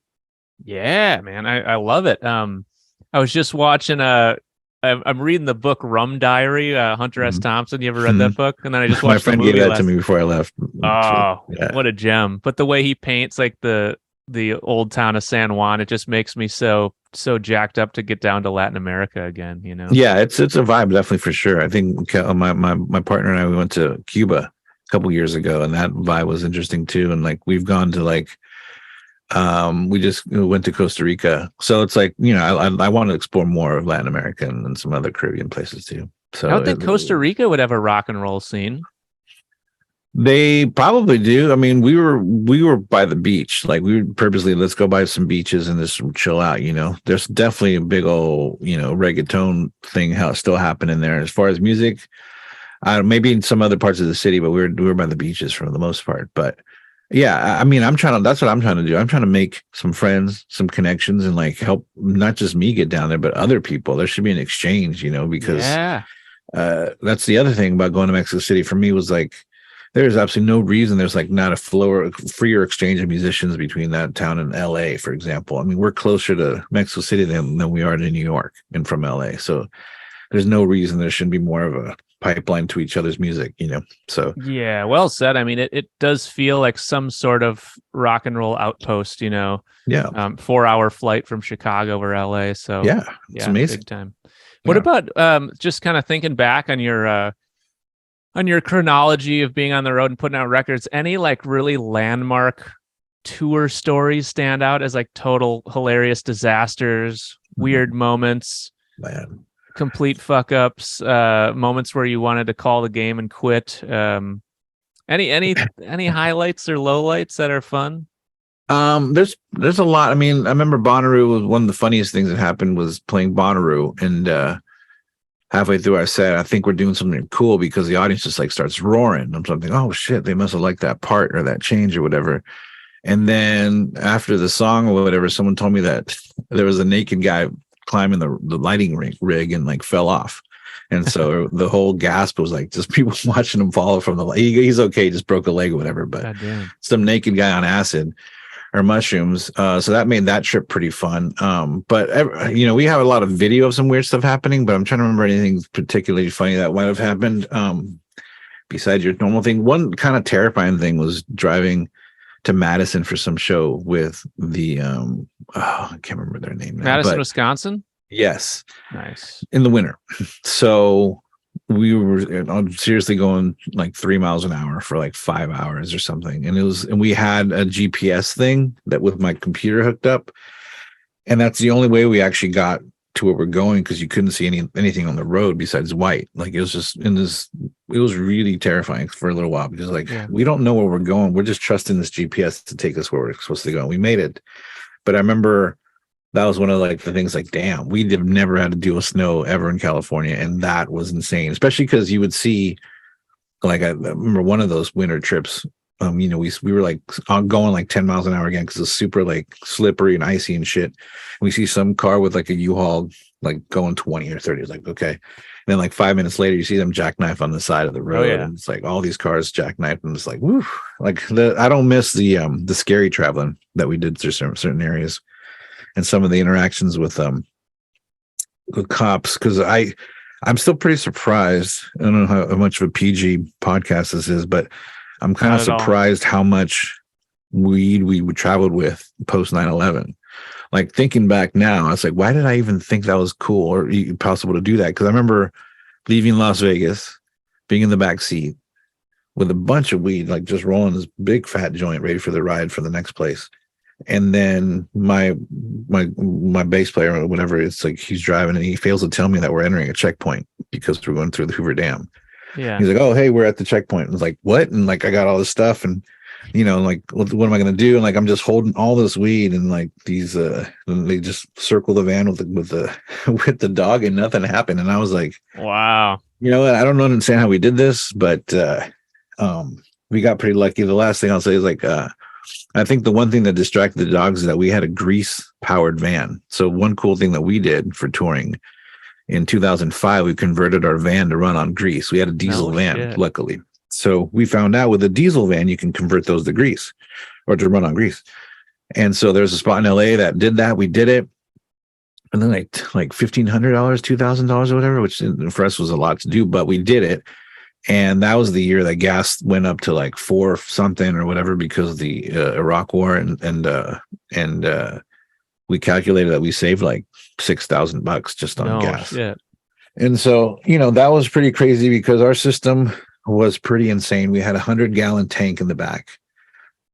Speaker 1: Yeah, man. I love it. I was just watching I'm reading the book Rum Diary, Hunter S. Thompson. You ever read that book? And then I just watched
Speaker 2: my friend gave that to me before I left.
Speaker 1: Oh, what a gem. But the way he paints like the old town of San Juan, it just makes me so jacked up to get down to Latin America again,
Speaker 2: Yeah, it's a vibe, definitely, for sure. I think my partner and I, we went to Cuba a couple years ago, and that vibe was interesting too. And like we've gone to like we just went to Costa Rica. So it's like, I want to explore more of Latin America and some other Caribbean places too. So
Speaker 1: I would think Costa Rica would have a rock and roll scene.
Speaker 2: They probably do. I mean, we were by the beach. Like we were purposely, let's go by some beaches and just chill out. There's definitely a big old, reggaeton thing still happening there. As far as music, maybe in some other parts of the city, but we were by the beaches for the most part. But yeah, I mean, that's what I'm trying to do. I'm trying to make some friends, some connections, and like help not just me get down there, but other people. There should be an exchange, because that's the other thing about going to Mexico City for me was like, there's absolutely no reason there's like not a freer exchange of musicians between that town and LA, for example. I mean, we're closer to Mexico City than we are to New York and from LA. So there's no reason there shouldn't be more of a pipeline to each other's music, So
Speaker 1: yeah, well said. I mean, it does feel like some sort of rock and roll outpost, 4-hour flight from Chicago or LA. So
Speaker 2: yeah, it's amazing.
Speaker 1: Big time. What about just kind of thinking back on your chronology of being on the road and putting out records? Any like really landmark tour stories stand out as like total hilarious disasters, weird moments, complete fuck ups, moments where you wanted to call the game and quit? Any highlights or lowlights that are fun?
Speaker 2: There's a lot. I mean, I remember Bonnaroo was one of the funniest things that happened was playing Bonnaroo, and halfway through our set, I think we're doing something cool because the audience just like starts roaring. I'm something, oh shit, they must have liked that part or that change or whatever. And then after the song or whatever, someone told me that there was a naked guy climbing the lighting rig and like fell off. And so the whole gasp was like just people watching him fall from the he's okay, just broke a leg or whatever, but some naked guy on acid or mushrooms. So that made that trip pretty fun. But you know, we have a lot of video of some weird stuff happening, but I'm trying to remember anything particularly funny that might have happened. Besides your normal thing, one kind of terrifying thing was driving to Madison for some show with the I can't remember their name now,
Speaker 1: Madison, Wisconsin.
Speaker 2: Yes.
Speaker 1: Nice.
Speaker 2: In the winter. So we were seriously going like 3 miles an hour for like 5 hours or something. And we had a GPS thing that with my computer hooked up. And that's the only way we actually got to where we're going, because you couldn't see anything on the road besides white. Like it was just it was really terrifying for a little while, because like we don't know where we're going. We're just trusting this GPS to take us where we're supposed to go. We made it. But I remember that was one of like the things like, damn, we have never had to deal with snow ever in California. And that was insane, especially because you would see, like, I remember one of those winter trips, you know, we were like going like 10 miles an hour again, because it's super like slippery and icy and shit. We see some car with like a U-Haul, like going 20 or 30. It's like, okay. And then like 5 minutes later, you see them jackknife on the side of the road. And it's like all these cars jackknife, and it's like, woo. Like I don't miss the scary traveling that we did through certain areas. And some of the interactions with cops, because I'm still pretty surprised. I don't know how much of a PG podcast this is, but I'm kind of surprised how much weed we traveled with post 9/11. Like thinking back now, I was like, why did I even think that was cool or possible to do that? Because I remember leaving Las Vegas, being in the back seat with a bunch of weed, like just rolling this big fat joint ready for the ride for the next place. And then my bass player or whatever, it's like he's driving and he fails to tell me that we're entering a checkpoint because we're going through the Hoover Dam. Yeah. He's like, oh, hey, we're at the checkpoint. And I was like, what? And like, I got all this stuff and, you know, like, what am I going to do? And like, I'm just holding all this weed and like these, they just circle the van with the dog and nothing happened. And I was like, wow, you know what? I don't understand how we did this, but we got pretty lucky. The last thing I'll say is like, I think the one thing that distracted the dogs is that we had a grease powered van. So one cool thing that we did for touring in 2005, we converted our van to run on grease. We had a diesel van, luckily. So we found out with a diesel van, you can convert those to grease or to run on grease. And so there's a spot in LA that did that. We did it. And then like $1,500, $2,000 or whatever, which for us was a lot to do, but we did it. And that was the year that gas went up to like 4 something or whatever because of the Iraq war, and we calculated that we saved like $6,000 just on gas. Shit. And so, you know, that was pretty crazy because our system was pretty insane. We had 100-gallon tank in the back.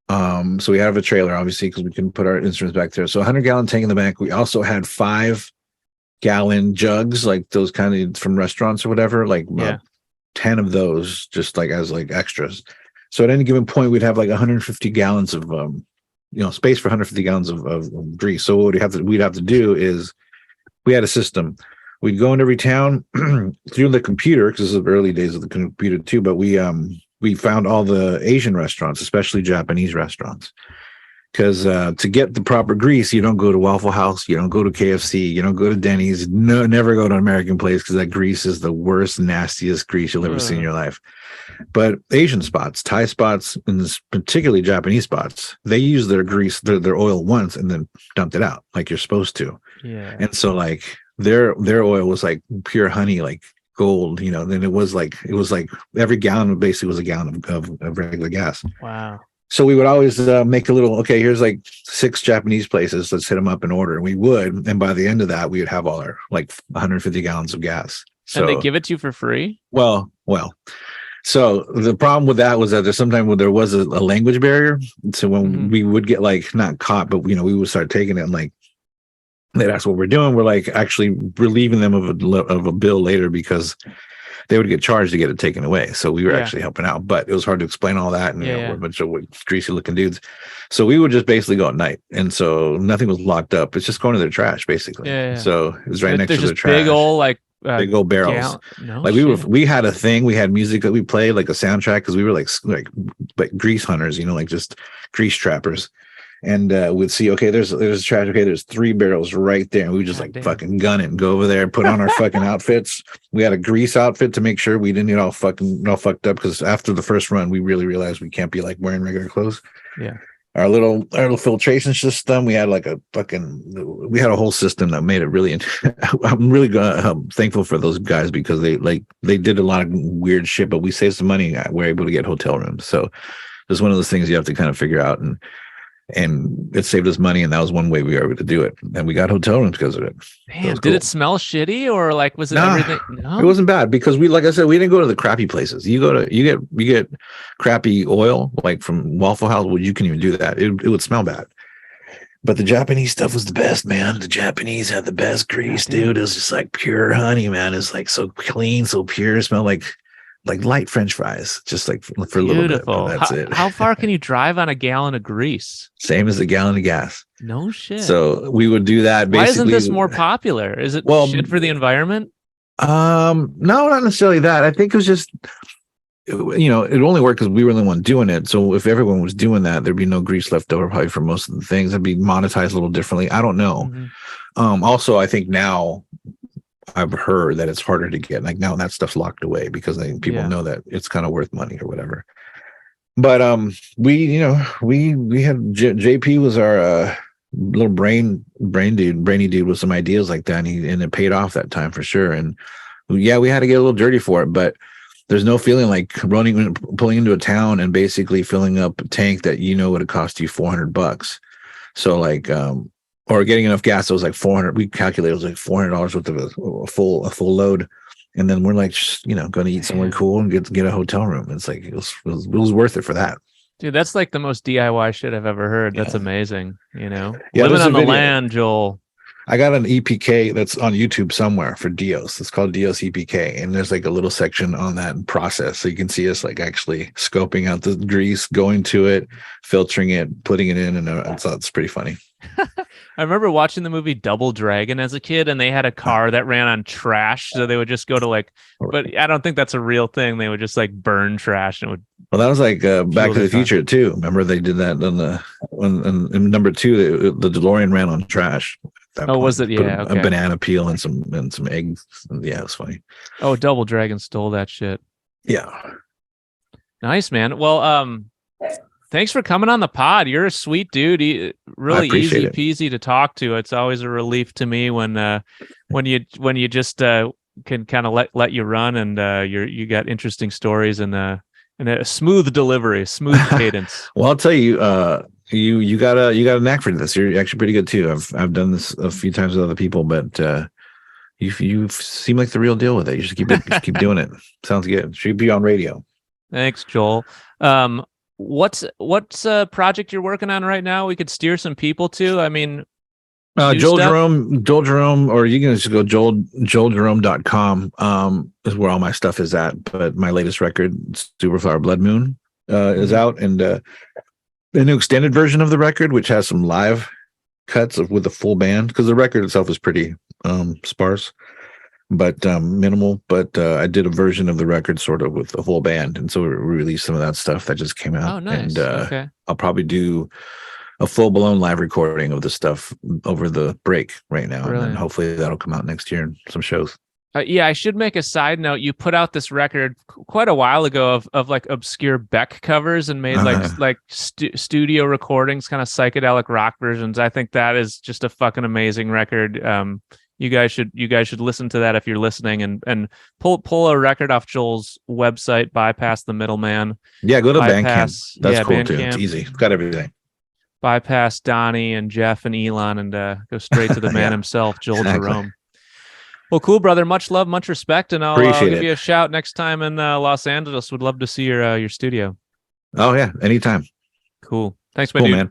Speaker 2: So we have a trailer, obviously, because we couldn't put our instruments back there. So 100-gallon tank in the back. We also had 5-gallon jugs, like those kind of from restaurants or whatever, like 10 of those just like as like extras. So at any given point, we'd have like 150 gallons of, space for 150 gallons of grease. So what we'd have to do is we had a system. We'd go into every town through the computer, because this is the early days of the computer too. But we found all the Asian restaurants, especially Japanese restaurants. Because to get the proper grease, you don't go to Waffle House, you don't go to KFC, you don't go to Denny's, never go to an American place, because that grease is the worst, nastiest grease you'll ever see in your life. But Asian spots, Thai spots, and particularly Japanese spots, they use their grease, their oil once and then dumped it out like you're supposed to. Yeah. And so like their oil was like pure honey, like gold, you know. Then it was like every gallon basically was a gallon of regular gas. Wow. So we would always make a little, okay, here's like 6 Japanese places. Let's hit them up in order. And we would. And by the end of that, we would have all our like 150 gallons of gas. So,
Speaker 1: and they give it to you for free?
Speaker 2: Well. So the problem with that was that there was a language barrier. So when we would get like not caught, but you know, we would start taking it and like they'd ask what we're doing. We're like actually relieving them of a bill later because they would get charged to get it taken away. So we were actually helping out, but it was hard to explain all that. And we're a bunch of greasy looking dudes. So we would just basically go at night. And so nothing was locked up. It's just going to their trash basically. Yeah. So it was right next to their trash.
Speaker 1: Big old
Speaker 2: big old barrels. We had a thing, we had music that we played like a soundtrack. Cause we were like grease hunters, you know, like just grease trappers. And we'd see, okay, there's trash. Okay, there's 3 barrels right there. And we would just fucking gun it and go over there, put on our fucking outfits. We had a grease outfit to make sure we didn't get all fucked up. Because after the first run, we really realized we can't be like wearing regular clothes.
Speaker 1: Yeah.
Speaker 2: Our little filtration system. We had like a whole system that made it really. I'm really thankful for those guys because they did a lot of weird shit, but we saved some money. We're able to get hotel rooms. So it's one of those things you have to kind of figure out, and it saved us money, and that was one way we were able to do it. And we got hotel rooms because of it.
Speaker 1: Man, did it smell shitty, or like was it everything? No,
Speaker 2: it wasn't bad because like I said, we didn't go to the crappy places. You get crappy oil like from Waffle House. Well, you can even do that. It would smell bad. But the Japanese stuff was the best, man. The Japanese had the best grease, dude. It was just like pure honey, man. It's like so clean, so pure. It smelled like light French fries, just like for a little bit. That's it.
Speaker 1: How far can you drive on a gallon of grease?
Speaker 2: Same as a gallon of gas.
Speaker 1: No shit.
Speaker 2: So we would do that. Basically.
Speaker 1: Why isn't this more popular? Is it shit for the environment?
Speaker 2: No, not necessarily that. I think it was just, it only worked because we were the one doing it. So if everyone was doing that, there'd be no grease left over probably for most of the things. It'd be monetized a little differently. I don't know. Mm-hmm. Also, I think now I've heard that it's harder to get. Like now that stuff's locked away because people know that it's kind of worth money or whatever. But we had JP was our little brainy dude with some ideas like that, and it paid off that time for sure. And yeah, we had to get a little dirty for it, but there's no feeling like pulling into a town and basically filling up a tank that would have cost you $400. So like or getting enough gas, it was like 400. We calculated it was like $400 worth of a full load, and then we're like, going to eat somewhere cool and get a hotel room. It's like it was worth it for that.
Speaker 1: Dude, that's like the most DIY shit I've ever heard. That's amazing.
Speaker 2: Yeah,
Speaker 1: living on the land, Joel.
Speaker 2: I got an EPK that's on YouTube somewhere for Dios. It's called Dios EPK, and there's like a little section on that process, so you can see us like actually scoping out the grease, going to it, filtering it, putting it in, and it's pretty funny.
Speaker 1: I remember watching the movie Double Dragon as a kid, and they had a car that ran on trash, so they would just go to but I don't think that's a real thing. They would just like burn trash and it would.
Speaker 2: Well, that was like Back to the Future too. Remember they did that in number 2. The DeLorean ran on trash.
Speaker 1: Was it? Yeah,
Speaker 2: a banana peel and some eggs. Yeah, it was funny.
Speaker 1: Oh, Double Dragon stole that shit.
Speaker 2: Yeah.
Speaker 1: Nice, man. Well, thanks for coming on the pod. You're a sweet dude. Really easy peasy to talk to. It's always a relief to me when you just can kind of let you run, and you got interesting stories and a smooth delivery, smooth cadence.
Speaker 2: Well, I'll tell you, you got a knack for this. You're actually pretty good too. I've done this a few times with other people, but you seem like the real deal with it. You just keep doing it. Sounds good. Should be on radio. Thanks,
Speaker 1: Joel. What's a project you're working on right now? We could steer some people to. I mean, Joel Jerome, or you can just go joeljerome.com is where all my stuff is at. But my latest record, Superflower Blood Moon, is out, and a new extended version of the record, which has some live cuts with a full band, because the record itself is pretty sparse, but minimal. But I did a version of the record sort of with the full band, and so we released some of that stuff that just came out. Oh, nice.
Speaker 2: And
Speaker 1: okay.
Speaker 2: I'll probably do a full-blown live recording of the stuff over the break right now.
Speaker 1: Brilliant.
Speaker 2: And then hopefully that'll come out next year in some shows.
Speaker 1: Yeah, I should make a side note. You put out this record quite a while ago of like obscure Beck covers and made studio recordings, kind of psychedelic rock versions. I think that is just a fucking amazing record. You guys should listen to that if you're listening, and pull a record off Joel's website. Bypass the middleman.
Speaker 2: Yeah, go to Bandcamp. That's cool too. It's easy. It's got everything.
Speaker 1: Bypass Donnie and Jeff and Elon and go straight to the man himself, Joel Jerome. Well, cool, brother. Much love, much respect, and I'll give you a shout next time in Los Angeles. Would love to see your studio.
Speaker 2: Oh yeah, anytime.
Speaker 1: Cool. Thanks, my dude.
Speaker 2: Man.